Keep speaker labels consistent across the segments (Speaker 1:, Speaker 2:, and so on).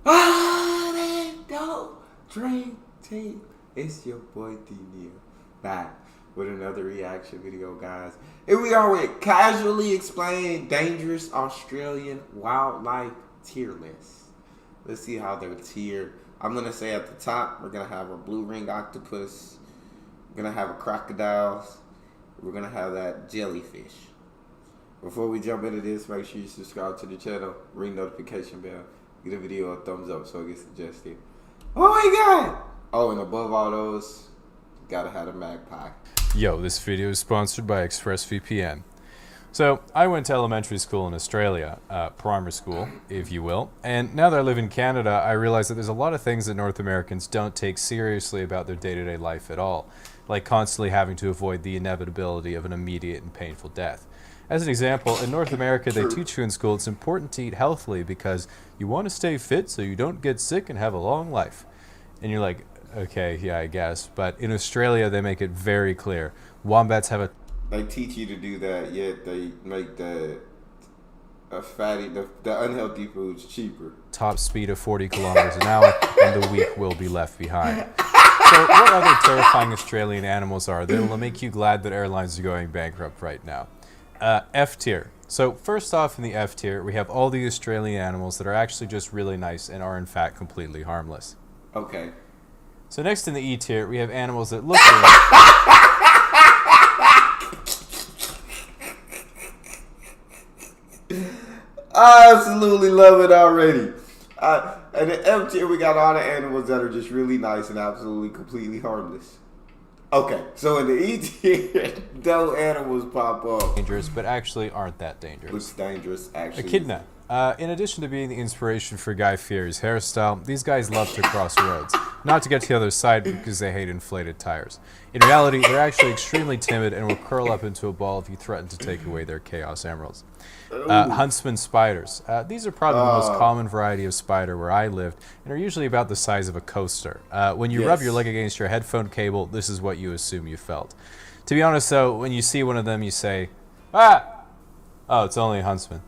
Speaker 1: Don't drink tea. It's your boy Neal back with another reaction video, guys. Here we are with Casually Explained Dangerous Australian Wildlife Tier List. Let's see how they're tiered. I'm going to say at the top, we're going to have a blue ring octopus. We're going to have a crocodile. We're going to have that jellyfish. Before we jump into this, make sure you subscribe to the channel, ring notification bell, give the video a thumbs up so it gets suggested. Oh my god! Oh, and above all those, gotta have a magpie.
Speaker 2: Yo, this video is sponsored by ExpressVPN. So, I went to elementary school in Australia, primary school, if you will, and now that I live in Canada, I realize that there's a lot of things that North Americans don't take seriously about their day-to-day life at all, like constantly having to avoid the inevitability of an immediate and painful death. As an example, in North America, they teach you in school it's important to eat healthily because you want to stay fit so you don't get sick and have a long life. And you're like, okay, yeah, I guess. But in Australia, they make it very clear. Wombats have a...
Speaker 1: They teach you to do that, yet they make the unhealthy foods cheaper.
Speaker 2: Top speed of 40 kilometers an hour, and the weak will be left behind. So what other terrifying Australian animals are that will make you glad that airlines are going bankrupt right now? F tier. So first off in the F tier, we have all the Australian animals that are actually just really nice and are in fact completely harmless.
Speaker 1: Okay.
Speaker 2: So next in the E tier, we have animals that look
Speaker 1: I absolutely love it already. And the F tier, we got all the animals that are just really nice and absolutely completely harmless. Okay, so in the E tier, those animals pop up.
Speaker 2: dangerous, but actually aren't that dangerous.
Speaker 1: What's dangerous, actually?
Speaker 2: Echidna. In addition to being the inspiration for Guy Fieri's hairstyle, these guys love to cross roads. Not to get to the other side because they hate inflated tires. In reality, they're actually extremely timid and will curl up into a ball if you threaten to take away their Chaos Emeralds. Huntsman spiders. These are probably the most common variety of spider where I lived and are usually about the size of a coaster. When you rub your leg against your headphone cable, this is what you assume you felt. To be honest though, when you see one of them you say, ah! Oh, it's only a huntsman.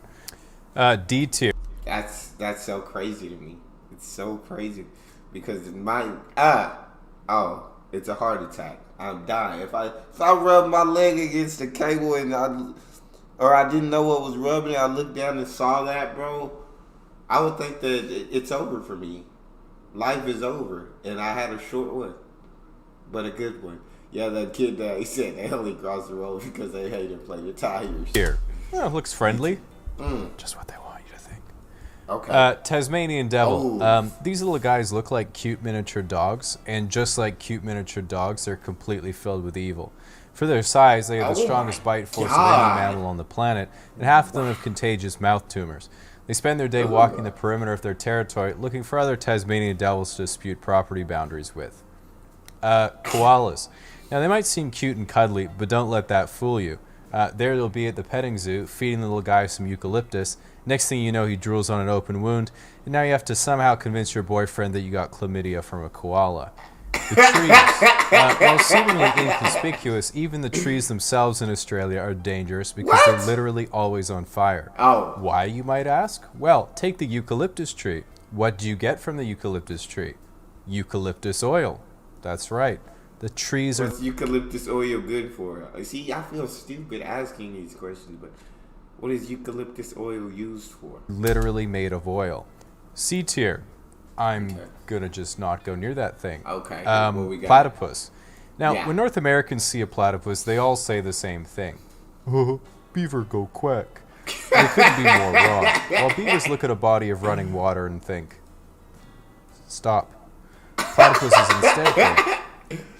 Speaker 2: D tier.
Speaker 1: That's so crazy to me. It's so crazy because it's a heart attack. I'm dying. If I rub my leg against the cable and I didn't know what was rubbing, I looked down and saw that, bro, I would think that it's over for me. Life is over, and I had a short one, but a good one. Yeah, that kid that he said they only crossed the road because they hated inflated tires.
Speaker 2: Here. Oh, looks friendly. Just what they want you to think.
Speaker 1: Okay.
Speaker 2: Tasmanian devil. These little guys look like cute miniature dogs, and just like cute miniature dogs, they're completely filled with evil. For their size, they have the strongest bite force of any mammal on the planet, and half of them have contagious mouth tumors. They spend their day walking the perimeter of their territory, looking for other Tasmanian devils to dispute property boundaries with. Koalas. Now, they might seem cute and cuddly, but don't let that fool you. There they'll be at the petting zoo, feeding the little guy some eucalyptus. Next thing you know, he drools on an open wound, and now you have to somehow convince your boyfriend that you got chlamydia from a koala. The trees. While seemingly inconspicuous, even the trees themselves in Australia are dangerous because they're literally always on fire. Why, you might ask? Well, take the eucalyptus tree. What do you get from the eucalyptus tree? Eucalyptus oil. That's right. The trees are...
Speaker 1: What's eucalyptus oil good for? See, I feel stupid asking these questions, but what is eucalyptus oil used for?
Speaker 2: Literally made of oil. C tier. I'm gonna just not go near that thing.
Speaker 1: Okay.
Speaker 2: Platypus. Now, when North Americans see a platypus, they all say the same thing. Beaver go quack. They couldn't be more wrong. While beavers look at a body of running water and think, stop. Platypuses instead think,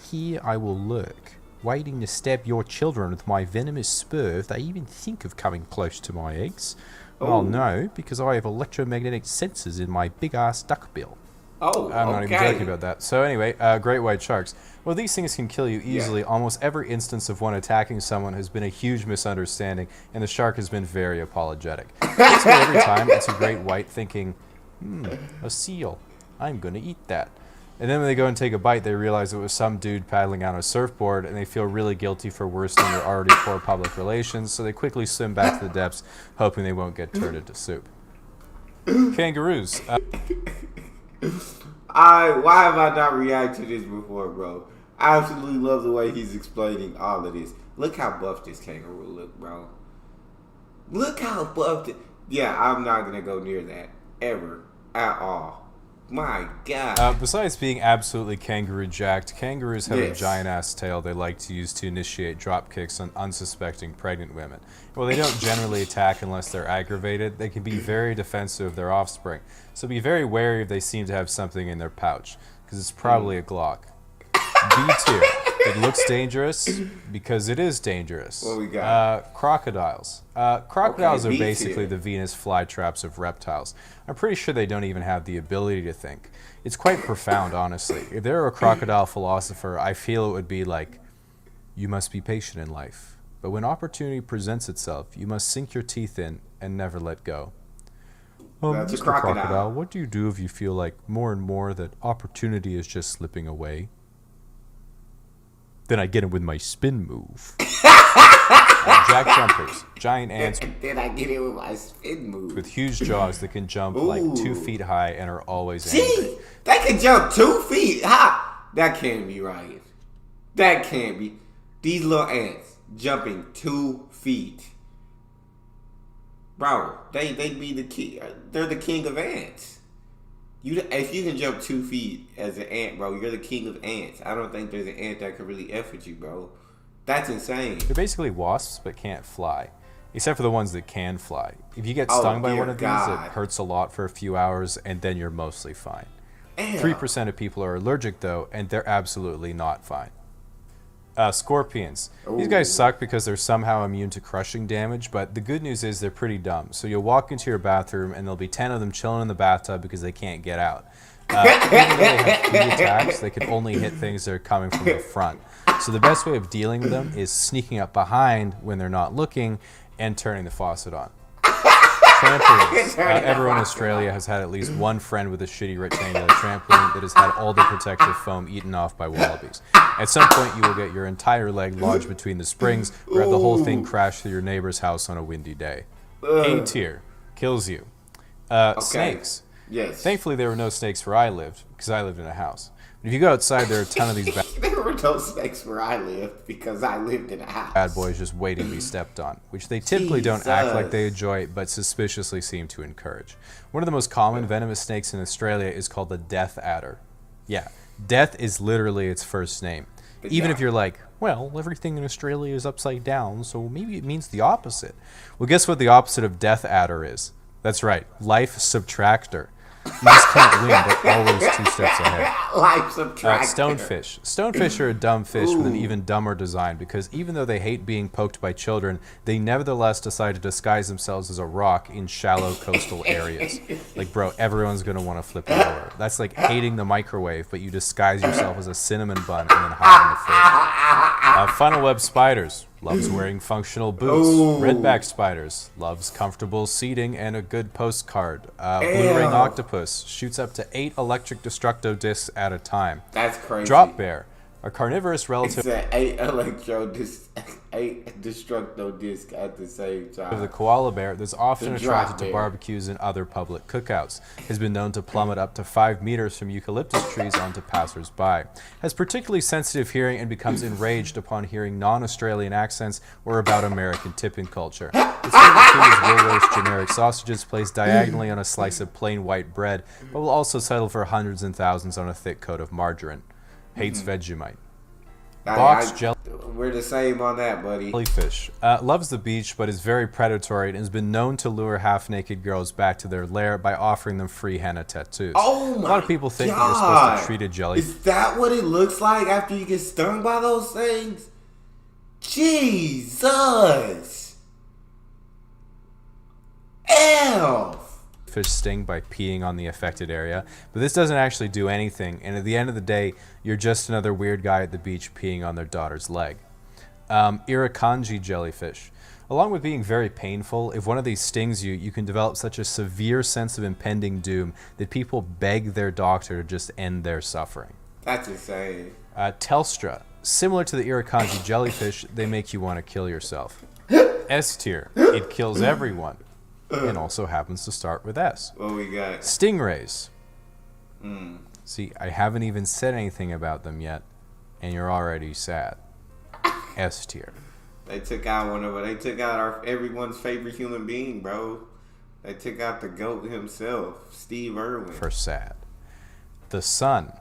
Speaker 2: here I will lurk, waiting to stab your children with my venomous spur if they even think of coming close to my eggs. Well, no, because I have electromagnetic sensors in my big-ass duckbill. I'm not even joking about that. So anyway, great white sharks. Well, these things can kill you easily. Almost every instance of one attacking someone has been a huge misunderstanding, and the shark has been very apologetic. That's why every time it's a great white thinking, a seal. I'm going to eat that. And then when they go and take a bite, they realize it was some dude paddling on a surfboard, and they feel really guilty for worsening their already poor public relations, so they quickly swim back to the depths, hoping they won't get turned into soup. Kangaroos.
Speaker 1: Why have I not reacted to this before, bro? I absolutely love the way he's explaining all of this. Look how buff this kangaroo look, bro. Look how buff it. Yeah, I'm not gonna go near that ever at all. My God.
Speaker 2: Besides being absolutely kangaroo jacked, kangaroos have a giant ass tail they like to use to initiate drop kicks on unsuspecting pregnant women. Well, they don't generally attack unless they're aggravated. They can be very defensive of their offspring. So be very wary if they seem to have something in their pouch, because it's probably a Glock. B tier. It looks dangerous because it is dangerous.
Speaker 1: What we got?
Speaker 2: Crocodiles. Crocodiles are
Speaker 1: B
Speaker 2: basically
Speaker 1: tier.
Speaker 2: the Venus flytraps of reptiles. I'm pretty sure they don't even have the ability to think. It's quite profound, honestly. If there were a crocodile philosopher, I feel it would be like, you must be patient in life. But when opportunity presents itself, you must sink your teeth in and never let go.
Speaker 1: That's a
Speaker 2: Mr.
Speaker 1: crocodile.
Speaker 2: What do you do if you feel like more and more that opportunity is just slipping away? Then I get him with my spin move. Jack jumpers, giant ants
Speaker 1: Then I get it with my spin move.
Speaker 2: with huge jaws that can jump like 2 feet high and are always
Speaker 1: Gee,
Speaker 2: angry.
Speaker 1: they can jump 2 feet. Ha! That can't be right. That can't be. These little ants jumping 2 feet. Bro, they be the king. They're the king of ants. If you can jump 2 feet as an ant, bro, you're the king of ants. I don't think there's an ant that can really F with you, bro. That's insane.
Speaker 2: They're basically wasps but can't fly. Except for the ones that can fly. If you get stung by
Speaker 1: dear
Speaker 2: one of these,
Speaker 1: God.
Speaker 2: it hurts a lot for a few hours and then you're mostly fine.
Speaker 1: Damn.
Speaker 2: 3% of people are allergic though, and they're absolutely not fine. Scorpions. These guys suck because they're somehow immune to crushing damage, but the good news is they're pretty dumb. So you'll walk into your bathroom and there'll be 10 of them chilling in the bathtub because they can't get out. Even though they have 3 attacks, they can only hit things that are coming from the front. So the best way of dealing with them is sneaking up behind when they're not looking and turning the faucet on. Trampolines. Everyone in Australia has had at least one friend with a shitty rectangular trampoline that has had all the protective foam eaten off by wallabies. At some point, you will get your entire leg lodged between the springs or have the whole thing crash through your neighbor's house on a windy day. A tier. Kills you. Snakes.
Speaker 1: Yes.
Speaker 2: Thankfully, there were no snakes where I lived, because I lived in a house. But if you go outside, there are a ton of these
Speaker 1: There were no snakes where I lived because I lived in a house.
Speaker 2: bad boys just waiting to be stepped on, which they typically don't act like they enjoy, but suspiciously seem to encourage. One of the most common venomous snakes in Australia is called the death adder. Yeah, death is literally its first name. Even if you're like, well, everything in Australia is upside down, so maybe it means the opposite. Well, guess what the opposite of death adder is? That's right, life subtractor. You just can't win, but always 2 steps ahead.
Speaker 1: Life subtractor.
Speaker 2: Stonefish. Stonefish are a dumb fish with an even dumber design because even though they hate being poked by children, they nevertheless decide to disguise themselves as a rock in shallow coastal areas. Like, bro, everyone's going to want to flip you over. That's like hating the microwave, but you disguise yourself as a cinnamon bun and then hide in the fridge. Funnel web spiders. Loves wearing functional boots. Redback spiders. Loves comfortable seating and a good postcard. Blue ring octopus. Shoots up to 8 electric destructo discs at a time.
Speaker 1: That's crazy.
Speaker 2: Drop bear. A carnivorous relative
Speaker 1: It's an 8 destructo disc at the same time.
Speaker 2: of the koala bear that's often
Speaker 1: The drop
Speaker 2: attracted to
Speaker 1: bear.
Speaker 2: barbecues and other public cookouts. Has been known to plummet up to 5 meters from eucalyptus trees onto passers-by. Has particularly sensitive hearing and becomes enraged upon hearing non-Australian accents or about American tipping culture. Its favorite food is Woolworths generic sausages placed diagonally on a slice of plain white bread, but will also settle for hundreds and thousands on a thick coat of margarine. Hates Vegemite. Box
Speaker 1: We're the same on that, buddy.
Speaker 2: jellyfish. Loves the beach, but is very predatory and has been known to lure half-naked girls back to their lair by offering them free henna tattoos.
Speaker 1: Oh my God.
Speaker 2: A lot of people think that you're supposed to treat a jellyfish.
Speaker 1: Is that what it looks like after you get stung by those things? Jesus! Ew!
Speaker 2: Fish sting by peeing on the affected area, but this doesn't actually do anything, and at the end of the day, you're just another weird guy at the beach peeing on their daughter's leg. Irukandji jellyfish. Along with being very painful, if one of these stings you, you can develop such a severe sense of impending doom that people beg their doctor to just end their suffering.
Speaker 1: That's insane.
Speaker 2: Telstra. Similar to the Irukandji jellyfish, they make you want to kill yourself. S tier. It kills everyone. And also happens to start with S.
Speaker 1: What we got?
Speaker 2: Stingrays. See, I haven't even said anything about them yet, and you're already sad. S tier.
Speaker 1: They took out They took out everyone's favorite human being, bro. They took out the GOAT himself, Steve Irwin.
Speaker 2: For sad. The sun.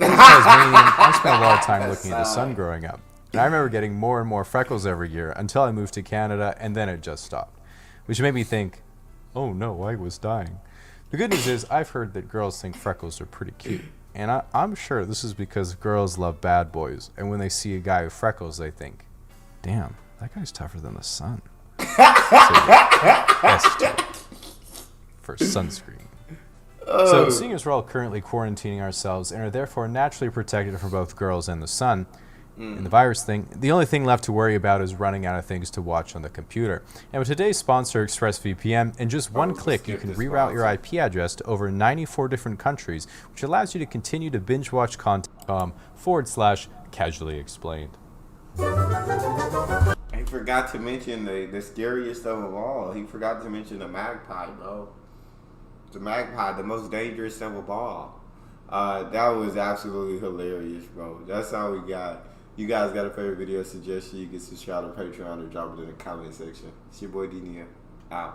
Speaker 2: I spent a lot of time looking at the sun growing up. And I remember getting more and more freckles every year until I moved to Canada, and then it just stopped. Which made me think, oh no, I was dying. The good news is I've heard that girls think freckles are pretty cute. And I'm sure this is because girls love bad boys. And when they see a guy with freckles, they think, damn, that guy's tougher than the sun. For sunscreen. So seeing as we're all currently quarantining ourselves and are therefore naturally protected from both girls and the sun, and the virus thing, the only thing left to worry about is running out of things to watch on the computer. And with today's sponsor, ExpressVPN, in just one click, you can reroute your IP address to over 94 different countries, which allows you to continue to binge watch content /casually explained.
Speaker 1: He forgot to mention the scariest of them all. He forgot to mention the magpie, bro. The magpie, the most dangerous of them all. That was absolutely hilarious, bro. That's all we got. You guys got a favorite video suggestion, you can subscribe to Patreon or drop it in the comment section. It's your boy D Neal. Out.